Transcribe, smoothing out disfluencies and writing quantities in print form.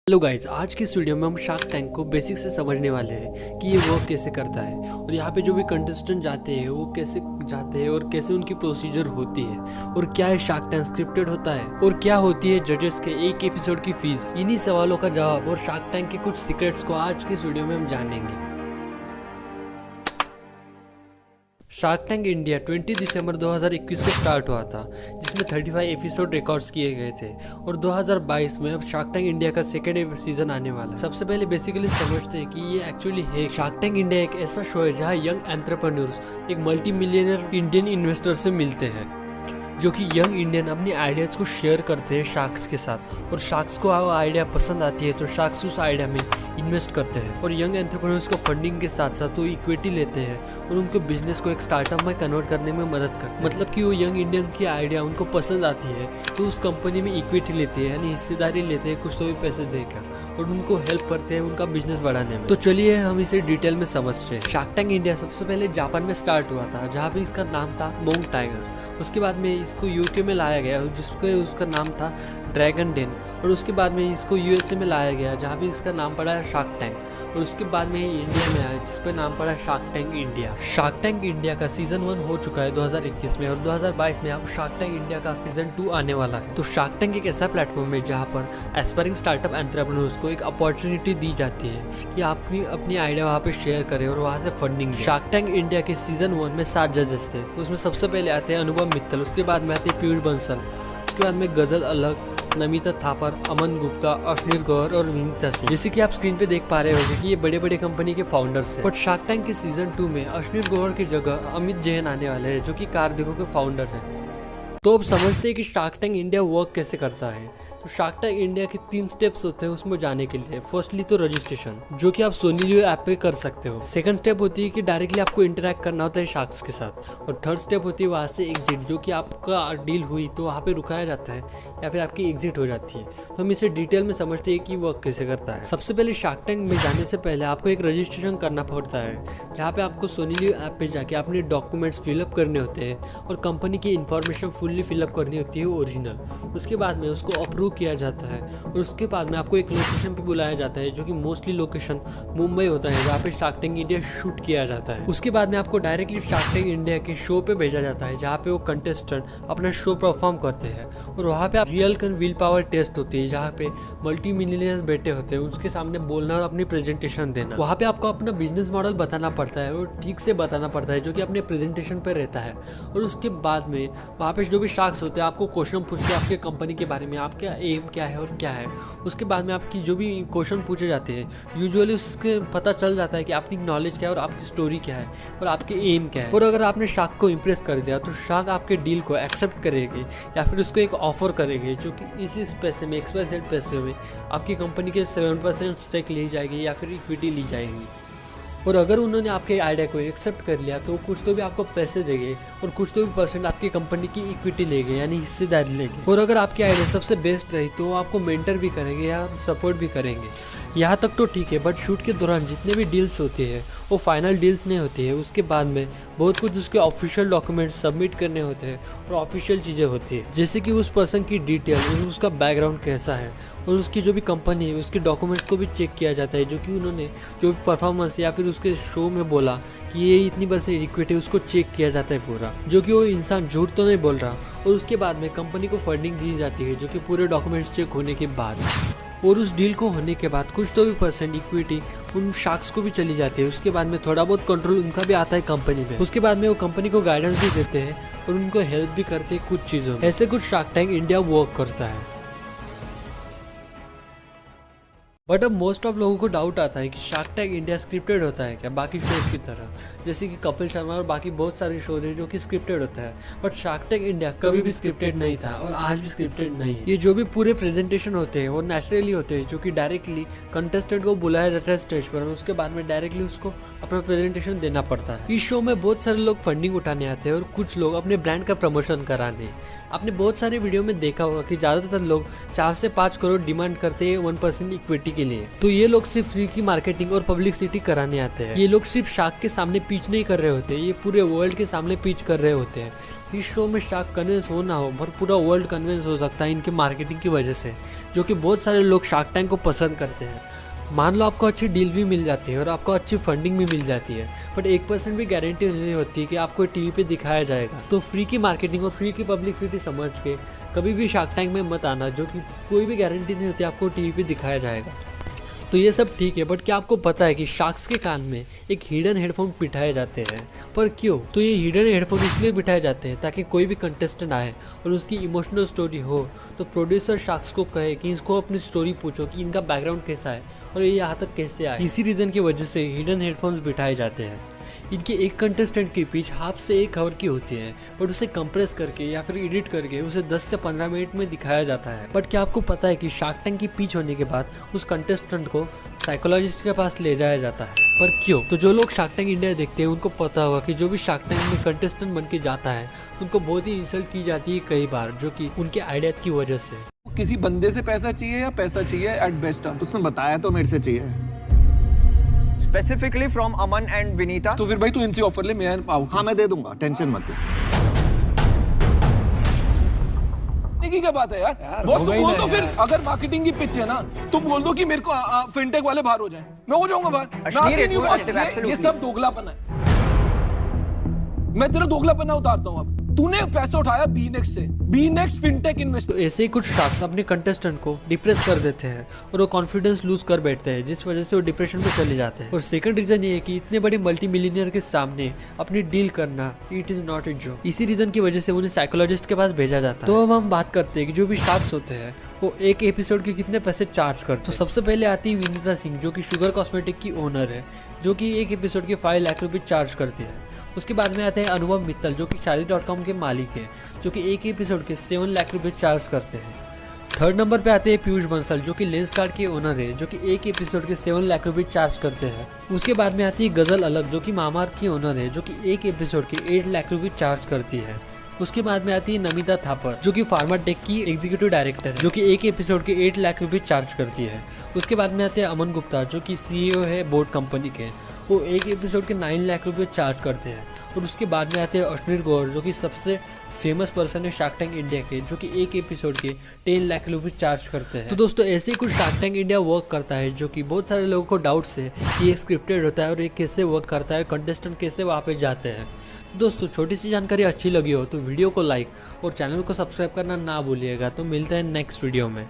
Hello guys, आज की इस वीडियो में हम शार्क टैंक को बेसिक से समझने वाले हैं कि ये वर्क कैसे करता है और यहाँ पे जो भी कंटेस्टेंट जाते हैं वो कैसे जाते हैं और कैसे उनकी प्रोसीजर होती है और क्या है शार्क टैंक स्क्रिप्टेड होता है और क्या होती है जजेस के एक एपिसोड की फीस। इन्हीं सवालों का जवाब और शार्क टैंक के कुछ सीक्रेट्स को आज की इस वीडियो में हम जानेंगे। शार्क टैंक इंडिया 20 दिसंबर 2021 को स्टार्ट हुआ था, जिसमें 35 एपिसोड रिकॉर्ड्स किए गए थे और 2022 में अब शार्क टैंक इंडिया का सेकेंड सीजन आने वाला है। सबसे पहले बेसिकली समझते हैं कि ये एक्चुअली है। शार्क टैंक इंडिया एक ऐसा शो है जहां यंग एंटरप्रेन्योर्स एक मल्टी मिलियनर इंडियन इन्वेस्टर से मिलते हैं, जो कि यंग इंडियन अपनी आइडियाज़ को शेयर करते हैं शार्क्स के साथ और शार्क्स को वो आइडिया पसंद आती है तो शार्क्स उस आइडिया में इन्वेस्ट करते हैं और यंग एंटरप्रेन्योर्स को फंडिंग के साथ साथ वो इक्विटी लेते हैं और उनके बिजनेस को एक स्टार्टअप में कन्वर्ट करने में मदद करते हैं। मतलब कि वो यंग इंडियंस की आइडिया उनको पसंद आती है तो उस कंपनी में इक्विटी लेते हैं, यानी हिस्सेदारी लेते हैं कुछ तो भी पैसे देकर और उनको हेल्प करते हैं उनका बिजनेस बढ़ाने में। तो चलिए हम इसे डिटेल में समझते हैं। शार्क टैंक इंडिया सबसे पहले जापान में स्टार्ट हुआ था, जहाँ पे इसका नाम था मोंग टाइगर। उसके बाद में इसको यूके में लाया गया जिसको उसका नाम था ड्रैगन डेन और उसके बाद में इसको यूएसए में लाया गया जहाँ भी इसका नाम पड़ा है शार्क टैंक और उसके बाद में इंडिया में आया जिस पर नाम पड़ा shark tank India. Shark tank India का सीजन 1 हो चुका है 2021 में और 2022 में अब शार्क टैंक इंडिया का सीजन 2 आने वाला है। तो शार्क टैंक एक ऐसा प्लेटफॉर्म है जहाँ पर एस्पायरिंग स्टार्टअप एंटरप्रेन्योर्स को एक अपॉर्चुनिटी दी जाती है कि आप अपनी आइडिया वहाँ पे शेयर करें और वहाँ से फंडिंग। शार्क टैंक इंडिया के सीजन 1 में 7 जजेस थे। उसमें सबसे पहले आते हैं अनुभव मित्तल, उसके बाद में आते हैं पीयूष बंसल, उसके बाद में गजल अलग, नमिता थापर, अमन गुप्ता, अश्नीर गौर और विनीता सिंह। जैसे कि आप स्क्रीन पे देख पा रहे होंगे कि ये बड़े बड़े कंपनी के फाउंडर्स हैं। बट शार्क टैंक के सीजन 2 में अश्नीर गौर की जगह अमित जैन आने वाले हैं, जो कि कार्डिको के फाउंडर हैं। तो अब समझते हैं कि शार्क टैंक इंडिया वर्क कैसे करता है। तो शार्क टैंक इंडिया के 3 स्टेप्स होते हैं उसमें जाने के लिए। फर्स्टली तो रजिस्ट्रेशन, जो कि आप सोनी लियो ऐप पे कर सकते हो। सेकंड स्टेप होती है कि डायरेक्टली आपको इंटरेक्ट करना होता है शार्क्स के साथ और थर्ड स्टेप होती है वहाँ से एग्जिट, जो कि आपका डील हुई तो वहाँ पे रुकाया जाता है या फिर आपकी एग्जिट हो जाती है। तो हम इसे डिटेल में समझते हैं कि वर्क कैसे करता है। सबसे पहले शार्क टैंक में जाने से पहले आपको एक रजिस्ट्रेशन करना पड़ता है, जहाँ पे आपको सोनी लियो ऐप पे जाके अपने डॉक्यूमेंट्स फिलअप करने होते हैं और कंपनी की इन्फॉर्मेशन फुल्ली फिलअप करनी होती है ओरिजिनल। उसके बाद में उसको अप्रूव किया जाता है और उसके बाद में आपको एक लोकेशन पे बुलाया जाता है, जो कि मोस्टली लोकेशन मुंबई होता है, जहाँ पे शार्क टैंक इंडिया शूट किया जाता है। उसके बाद में आपको डायरेक्टली शार्क टैंक इंडिया के शो पे भेजा जाता है, जहाँ पे वो कंटेस्टेंट अपना शो परफॉर्म करते हैं और वहाँ पे रियल विल पावर टेस्ट होती है, जहाँ पे मल्टी मिलियनर्स बैठे होते हैं, उसके सामने बोलना और अपनी प्रेजेंटेशन देना। वहाँ पे आपको अपना बिजनेस मॉडल बताना पड़ता है और ठीक से बताना पड़ता है, जो कि अपने प्रेजेंटेशन पे रहता है। और उसके बाद में वहाँ पे जो भी शार्क्स होते हैं आपको क्वेश्चन पूछते हैं आपके कंपनी के बारे में, आपका एम क्या है और क्या है। उसके बाद में आपकी जो भी क्वेश्चन पूछे जाते हैं यूजुअली उसके पता चल जाता है कि आपकी नॉलेज क्या है और आपकी स्टोरी क्या है और आपके एम क्या है। और अगर आपने शार्क को इम्प्रेस कर दिया तो शार्क आपके डील को एक्सेप्ट करेगी या फिर उसको एक ऑफर करेगी, जो कि इसी पैसे में XYZ पैसे में आपकी कंपनी के 7% स्टेक ली जाएगी या फिर इक्विटी ली जाएगी। और अगर उन्होंने आपके आइडिया को एक्सेप्ट कर लिया तो कुछ तो भी आपको पैसे देंगे और कुछ तो भी परसेंट आपकी कंपनी की इक्विटी लेंगे, यानी हिस्सेदारी लेंगे। और अगर आपकी आइडिया सबसे बेस्ट रही तो आपको मेंटर भी करेंगे या सपोर्ट भी करेंगे। यहाँ तक तो ठीक है, बट शूट के दौरान जितने भी डील्स होते हैं वो फाइनल डील्स नहीं होती है। उसके बाद में बहुत कुछ उसके ऑफिशियल डॉक्यूमेंट्स सबमिट करने होते हैं और ऑफिशियल चीज़ें होती है, जैसे कि उस पर्सन की डिटेल और उसका बैकग्राउंड कैसा है और उसकी जो भी कंपनी है उसके डॉक्यूमेंट्स को भी चेक किया जाता है, जो कि उन्होंने जो भी परफॉर्मेंस या फिर उसके शो में बोला कि ये इतनी परसेंट इक्विटी, उसको चेक किया जाता है पूरा, जो कि वो इंसान झूठ तो नहीं बोल रहा। और उसके बाद में कंपनी को फंडिंग दी जाती है, जो कि पूरे डॉक्यूमेंट्स चेक होने के बाद और उस डील को होने के बाद कुछ तो भी परसेंट इक्विटी उन शार्क्स को भी चली जाती है। उसके बाद में थोड़ा बहुत कंट्रोल उनका भी आता है कंपनी में। उसके बाद में वो कंपनी को गाइडेंस भी देते हैं और उनको हेल्प भी करते हैं कुछ चीज़ों में। ऐसे कुछ शार्क टैंक इंडिया वर्क करता है। बट अब मोस्ट ऑफ लोगों को डाउट आता है कि शार्क टैंक इंडिया स्क्रिप्टेड होता है क्या बाकी शोज की तरह, जैसे कि कपिल शर्मा और बाकी बहुत सारे शोज हैं जो कि स्क्रिप्टेड होता है। बट शार्क टैंक इंडिया कभी भी स्क्रिप्टेड नहीं था और आज भी स्क्रिप्टेड नहीं है। ये जो भी पूरे प्रेजेंटेशन होते हैं वो नेचुरली होते हैं, जो कि डायरेक्टली कंटेस्टेंट को बुलाया जाता है स्टेज पर और उसके बाद में डायरेक्टली उसको अपना प्रेजेंटेशन देना पड़ता है। इस शो में बहुत सारे लोग फंडिंग उठाने आते हैं और कुछ लोग अपने ब्रांड का प्रमोशन कराने। आपने बहुत सारे वीडियो में देखा होगा कि ज़्यादातर लोग 4 से 5 करोड़ डिमांड करते हैं 1% इक्विटी के लिए। तो ये लोग सिर्फ फ्री की मार्केटिंग और पब्लिसिटी कराने आते हैं। ये लोग सिर्फ शार्क के सामने पिच नहीं कर रहे होते, ये पूरे वर्ल्ड के सामने पिच कर रहे होते हैं। इस शो में शार्क कन्विंस हो ना हो, पर पूरा वर्ल्ड कन्विंस हो सकता है इनके मार्केटिंग की वजह से, जो कि बहुत सारे लोग शार्क टैंक को पसंद करते हैं। मान लो आपको अच्छी डील भी मिल जाती है और आपको अच्छी फंडिंग भी मिल जाती है, बट 1% भी गारंटी नहीं होती कि आपको टीवी पे दिखाया जाएगा। तो फ्री की मार्केटिंग और फ्री की पब्लिसिटी समझ के कभी भी शार्क टैंक में मत आना, जो कि कोई भी गारंटी नहीं होती आपको टीवी पे दिखाया जाएगा। तो ये सब ठीक है, बट क्या आपको पता है कि शार्क्स के कान में एक हिडन हेडफोन बिठाए जाते हैं? पर क्यों? तो ये हिडन हेडफोन इसलिए बिठाए जाते हैं ताकि कोई भी कंटेस्टेंट आए और उसकी इमोशनल स्टोरी हो तो प्रोड्यूसर शार्क्स को कहे कि इसको अपनी स्टोरी पूछो कि इनका बैकग्राउंड कैसा है और ये यहाँ तक कैसे आए। इसी रीज़न की वजह से हिडन हेडफोन्स बिठाए जाते हैं। इनके एक कंटेस्टेंट की पिच हाफ से 1 आवर की होती है, बट उसे कंप्रेस करके या फिर एडिट करके उसे 10 से 15 मिनट में दिखाया जाता है। बट क्या आपको पता है कि शार्क टैंक की पिच होने के बाद उस कंटेस्टेंट को साइकोलॉजिस्ट के पास ले जाया जाता है? पर क्यों? तो जो लोग शार्क टैंक इंडिया देखते हैं उनको पता होगा कि जो भी शार्क टैंक में कंटेस्टेंट बन के जाता है उनको बहुत ही इंसल्ट की जाती है कई बार, जो कि उनके आइडियाज की वजह से। किसी बंदे से पैसा चाहिए या पैसा चाहिए एट बेस्ट टर्म्स? उसने बताया तो मेरे से चाहिए। Specifically from Aman and Vinita. तो फिर भाई तू इनसे ऑफर ले, मैं आउट। हाँ मैं दे दूंगा, टेंशन मत ले। की क्या बात है यार बॉस, तुम बोल दो फिर। अगर मार्केटिंग की पिच है ना, तुम बोल दो कि मेरे को फिनटेक वाले बाहर हो जाएं, मैं हो जाऊंगा बाहर। ये सब दोगलापन है। मैं तेरा दोगलापन उतारता हूँ। अब तूने पैसा उठाया बी नेक्स्ट से, बी नेक्स्ट फिनटेक इन्वेस्ट। तो ऐसे ही कुछ शार्क्स अपने कंटेस्टेंट को डिप्रेस कर देते हैं और वो कॉन्फिडेंस लूज कर बैठते हैं, जिस वजह से वो डिप्रेशन में चले जाते हैं। और सेकंड रीजन ये है कि इतने बड़े मल्टी मिलियनियर के सामने अपनी डील करना it is not a job. इसी रीजन की वजह से उन्हें साइकोलॉजिस्ट के पास भेजा जाता है। तो अब हम बात करते हैं कि जो भी शार्क्स होते हैं वो एक एपिसोड के कितने पैसे चार्ज करते हैं। तो सबसे पहले आती है विनीता सिंह, जो कि शुगर कॉस्मेटिक की ओनर है, जो कि एक एपिसोड के 5 लाख रुपए चार्ज करते हैं। उसके बाद में आते हैं अनुभव मित्तल, जो कि शादी.com के मालिक हैं, जो कि एक एपिसोड के 7 लाख रुपए चार्ज करते हैं। थर्ड नंबर पे आते हैं पीयूष बंसल, जो कि लेंसकार्ट के ओनर है, जो कि एक एपिसोड के 7 लाख रुपए चार्ज करते हैं। उसके बाद में आती है गजल अलग, जो कि मामाअर्थ की ओनर है, जो कि एक एपिसोड के 8 लाख रुपए चार्ज करती है। उसके बाद में आती है नमिता थापर, जो कि फार्मा टेक की एग्जीक्यूटिव डायरेक्टर है, जो कि एक एपिसोड के 8 लाख रुपए चार्ज करती है। उसके बाद में आते हैं अमन गुप्ता, जो कि CEO है बोर्ड कंपनी के, वो एक एपिसोड के 9 लाख रुपए चार्ज करते हैं। और उसके बाद में आते हैं अश्विनी गौर, जो कि सबसे फेमस पर्सन है शार्क टैंक इंडिया के, जो कि एक एपिसोड के 10 लाख रुपए चार्ज करते हैं। तो दोस्तों ऐसे ही कुछ शार्क टैंक इंडिया वर्क करता है, जो कि बहुत सारे लोगों को डाउट्स है कि ये स्क्रिप्टेड होता है और ये कैसे वर्क करता है, कंटेस्टेंट कैसे वहाँ पे जाते हैं। तो दोस्तों छोटी सी जानकारी अच्छी लगी हो तो वीडियो को लाइक और चैनल को सब्सक्राइब करना ना भूलिएगा। तो मिलते हैं नेक्स्ट वीडियो में।